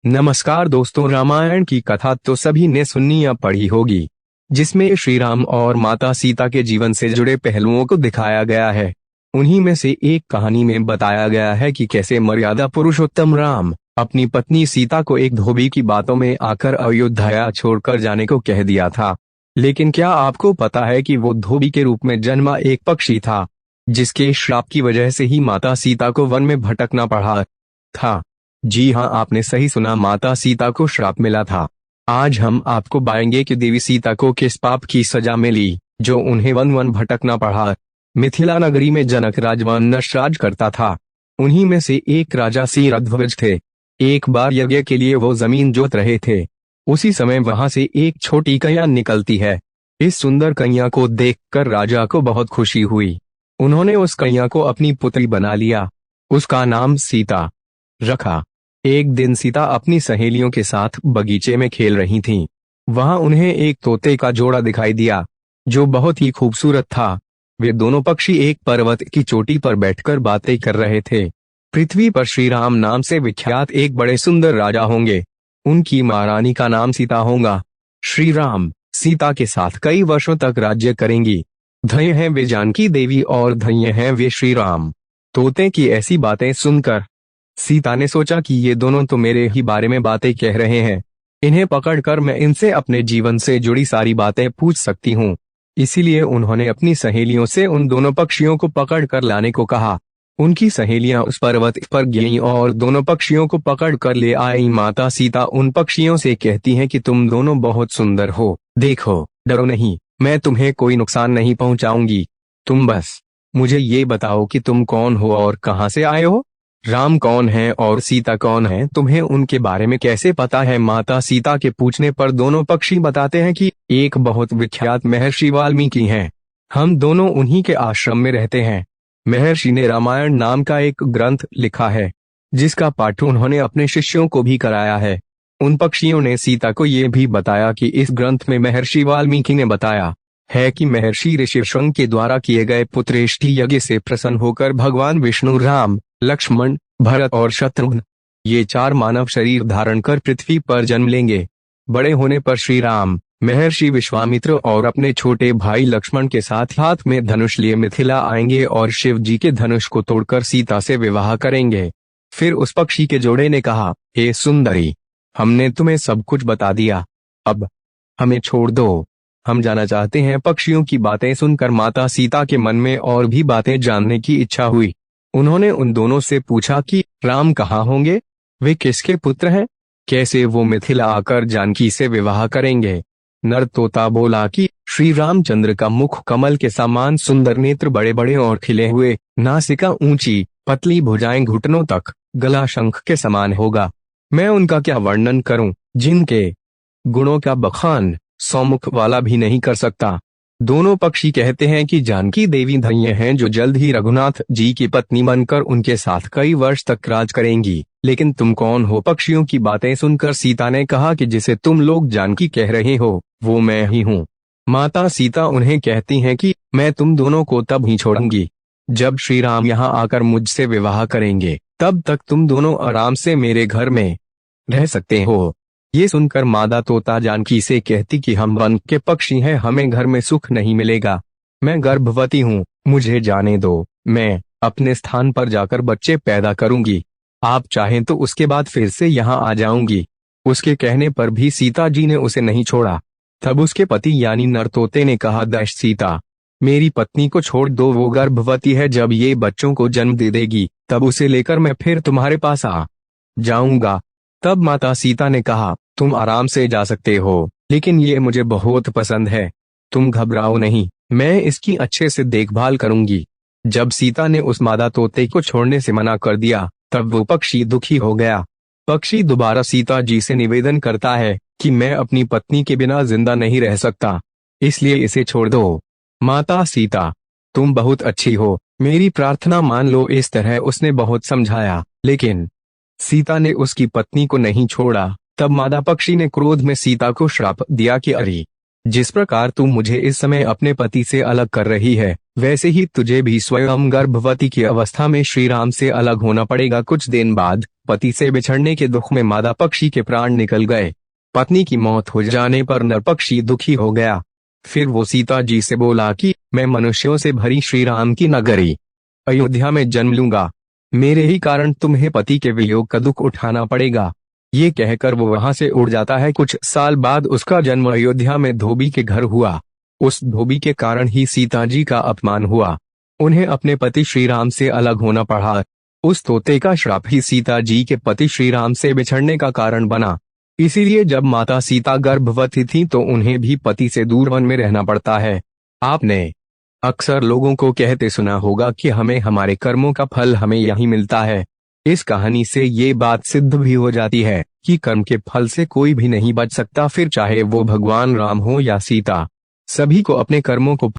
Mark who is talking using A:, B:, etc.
A: नमस्कार दोस्तों, रामायण की कथा तो सभी ने सुनी या पढ़ी होगी, जिसमें श्री राम और माता सीता के जीवन से जुड़े पहलुओं को दिखाया गया है। उन्हीं में से एक कहानी में बताया गया है कि कैसे मर्यादा पुरुषोत्तम राम अपनी पत्नी सीता को एक धोबी की बातों में आकर अयोध्या छोड़कर जाने को कह दिया था। लेकिन क्या आपको पता है कि वो धोबी के रूप में जन्मा एक पक्षी था, जिसके श्राप की वजह से ही माता सीता को वन में भटकना पड़ा था। जी हाँ, आपने सही सुना, माता सीता को श्राप मिला था। आज हम आपको बताएंगे कि देवी सीता को किस पाप की सजा मिली जो उन्हें वन वन भटकना पड़ा। मिथिला नगरी में जनक राजवंश राज करता था। उन्हीं में से एक राजा सिरध्वज थे। एक बार यज्ञ के लिए वो जमीन जोत रहे थे। उसी समय वहां से एक छोटी कन्या निकलती है। इस सुंदर कन्या को देखकर राजा को बहुत खुशी हुई। उन्होंने उस कन्या को अपनी पुत्री बना लिया। उसका नाम सीता रखा। एक दिन सीता अपनी सहेलियों के साथ बगीचे में खेल रही थीं। वहां उन्हें एक तोते का जोड़ा दिखाई दिया, जो बहुत ही खूबसूरत था। वे दोनों पक्षी एक पर्वत की चोटी पर बैठकर बातें कर रहे थे। पृथ्वी पर श्री राम नाम से विख्यात एक बड़े सुंदर राजा होंगे। उनकी महारानी का नाम सीता होगा। श्री राम सीता के साथ कई वर्षों तक राज्य करेंगी। धन्य है वे जानकी देवी और धन्य है वे श्री राम। तोते की ऐसी बातें सुनकर सीता ने सोचा कि ये दोनों तो मेरे ही बारे में बातें कह रहे हैं। इन्हें पकड़कर मैं इनसे अपने जीवन से जुड़ी सारी बातें पूछ सकती हूँ। इसीलिए उन्होंने अपनी सहेलियों से उन दोनों पक्षियों को पकड़कर लाने को कहा। उनकी सहेलियां उस पर्वत पर गईं और दोनों पक्षियों को पकड़कर ले आई। माता सीता उन पक्षियों से कहती हैं कि तुम दोनों बहुत सुंदर हो, देखो, डरो नहीं, मैं तुम्हें कोई नुकसान नहीं पहुंचाऊंगी। तुम बस मुझे ये बताओ कि तुम कौन हो और कहाँ से आए हो। राम कौन है और सीता कौन है, तुम्हें उनके बारे में कैसे पता है। माता सीता के पूछने पर दोनों पक्षी बताते हैं कि एक बहुत विख्यात महर्षि वाल्मीकि हैं। हम दोनों उन्हीं के आश्रम में रहते हैं। महर्षि ने रामायण नाम का एक ग्रंथ लिखा है, जिसका पाठ उन्होंने अपने शिष्यों को भी कराया है। उन पक्षियों ने सीता को ये भी बताया कि इस ग्रंथ में महर्षि वाल्मीकि ने बताया है कि महर्षि ऋषिशृंग के द्वारा किए गए पुत्रेष्टि यज्ञ से प्रसन्न होकर भगवान विष्णु राम, लक्ष्मण, भरत और शत्रुघ्न ये चार मानव शरीर धारण कर पृथ्वी पर जन्म लेंगे। बड़े होने पर श्री राम महर्षि विश्वामित्र और अपने छोटे भाई लक्ष्मण के साथ हाथ में धनुष लिए मिथिला आएंगे और शिव जी के धनुष को तोड़कर सीता से विवाह करेंगे। फिर उस पक्षी के जोड़े ने कहा, हे सुंदरी, हमने तुम्हें सब कुछ बता दिया, अब हमें छोड़ दो, हम जाना चाहते हैं। पक्षियों की बातें सुनकर माता सीता के मन में और भी बातें जानने की इच्छा हुई। उन्होंने उन दोनों से पूछा कि राम कहाँ होंगे, वे किसके पुत्र हैं, कैसे वो मिथिला आकर जानकी से विवाह करेंगे। नर तोता बोला कि श्री रामचंद्र का मुख कमल के समान सुंदर, नेत्र बड़े बड़े और खिले हुए, नासिका ऊंची, पतली भुजाएं घुटनों तक, गला शंख के समान होगा। मैं उनका क्या वर्णन करूं, जिनके गुणों का बखान सौमुख वाला भी नहीं कर सकता। दोनों पक्षी कहते हैं कि जानकी देवी धन्य हैं जो जल्द ही रघुनाथ जी की पत्नी बनकर उनके साथ कई वर्ष तक राज करेंगी। लेकिन तुम कौन हो। पक्षियों की बातें सुनकर सीता ने कहा कि जिसे तुम लोग जानकी कह रहे हो वो मैं ही हूँ। माता सीता उन्हें कहती हैं कि मैं तुम दोनों को तब ही छोड़ूंगी जब श्री राम यहाँ आकर मुझसे विवाह करेंगे। तब तक तुम दोनों आराम से मेरे घर में रह सकते हो। ये सुनकर मादा तोता जानकी से कहती कि हम वन के पक्षी हैं, हमें घर में सुख नहीं मिलेगा। मैं गर्भवती हूँ, मुझे जाने दो, मैं अपने स्थान पर जाकर बच्चे पैदा करूंगी। आप चाहें तो उसके बाद फिर से यहाँ आ जाऊंगी। उसके कहने पर भी सीता जी ने उसे नहीं छोड़ा। तब उसके पति यानी नर तोते ने कहा, दश सीता, मेरी पत्नी को छोड़ दो, वो गर्भवती है, जब ये बच्चों को जन्म दे देगी तब उसे लेकर मैं फिर तुम्हारे पास आ जाऊंगा। तब माता सीता ने कहा, तुम आराम से जा सकते हो, लेकिन ये मुझे बहुत पसंद है, तुम घबराओ नहीं, मैं इसकी अच्छे से देखभाल करूंगी। जब सीता ने उस मादा तोते को छोड़ने से मना कर दिया तब वो पक्षी दुखी हो गया। पक्षी दोबारा सीता जी से निवेदन करता है कि मैं अपनी पत्नी के बिना जिंदा नहीं रह सकता, इसलिए इसे छोड़ दो। माता सीता, तुम बहुत अच्छी हो, मेरी प्रार्थना मान लो। इस तरह उसने बहुत समझाया, लेकिन सीता ने उसकी पत्नी को नहीं छोड़ा। तब मादा पक्षी ने क्रोध में सीता को श्राप दिया कि अरे, जिस प्रकार तू मुझे इस समय अपने पति से अलग कर रही है, वैसे ही तुझे भी स्वयं गर्भवती की अवस्था में श्री राम से अलग होना पड़ेगा। कुछ दिन बाद पति से बिछड़ने के दुख में मादा पक्षी के प्राण निकल गए। पत्नी की मौत हो जाने पर नर पक्षी दुखी हो गया। फिर वो सीता जी से बोला कि मैं मनुष्यों से भरी श्री राम की नगरी अयोध्या में जन्म लूंगा, मेरे ही कारण तुम्हें पति के वियोग का दुख उठाना पड़ेगा। ये कहकर वो वहां से उड़ जाता है। कुछ साल बाद उसका जन्म अयोध्या में धोबी के घर हुआ। उस धोबी के कारण ही सीता जी का अपमान हुआ। उन्हें अपने पति श्री राम से अलग होना पड़ा। उस तोते का श्राप ही सीता जी के पति श्री राम से बिछड़ने का कारण बना। इसीलिए जब माता सीता गर्भवती थी तो उन्हें भी पति से दूर वन में रहना पड़ता है। आपने अक्सर लोगों को कहते सुना होगा कि हमें हमारे कर्मों का फल हमें यहीं मिलता है। इस कहानी से ये बात सिद्ध भी हो जाती है कि कर्म के फल से कोई भी नहीं बच सकता, फिर चाहे वो भगवान राम हो या सीता। सभी को अपने कर्मों को